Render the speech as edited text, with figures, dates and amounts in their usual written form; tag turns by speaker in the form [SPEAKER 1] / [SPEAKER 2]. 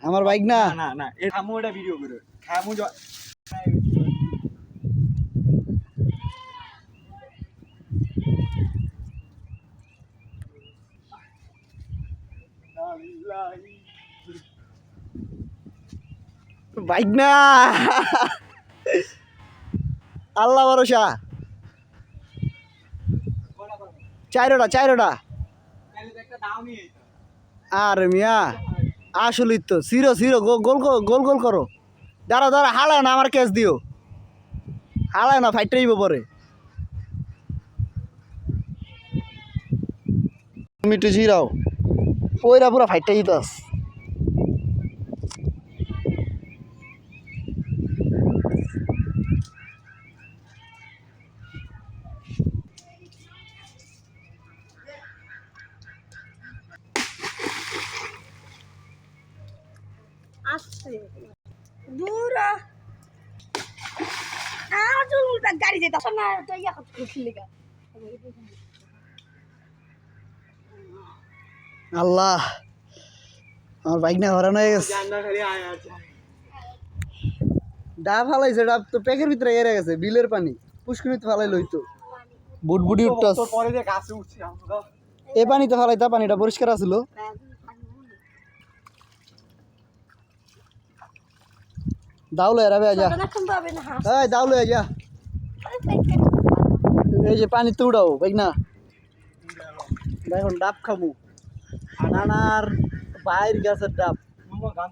[SPEAKER 1] আমার বাইক না
[SPEAKER 2] না না এ থামু এটা ভিডিও করে থামু
[SPEAKER 1] বাইক না আল্লাহ ভরসা চাইরোটা আর মিয়া আসলেই তো সিরো গোল গোল গোল করো দাঁড়া হালায় না আমার ক্যাচ দিও হালায় না ফাইটাইব পরে তুমি একটু জিরাও ওইরা পুরা ফাইটাই দিতাস
[SPEAKER 3] আসছে দূরা আজ উল্টা গাড়ি যেতে না তো ইয়া করতে লিগা
[SPEAKER 1] আল্লাহ আমার বাইক না হরানো হয়ে গেছে ডাব ফালাইছে ডাব তো প্যাকের ভিতরে এড়ে গেছে বিলের পানি পুষ্করিতে ফালাই লইতো বুটবুটি উঠতাস
[SPEAKER 2] পরে যে গাছে উঠছি
[SPEAKER 1] এ পানিতে ফালাইতা পানিটা পরিষ্কার আছিল দাউলে রাবে যা এই দাউলে যা এই যে পানি তো উড়াও বাইক না এখন ডাব খামু আনার বাইর গাছের ডাব
[SPEAKER 2] গান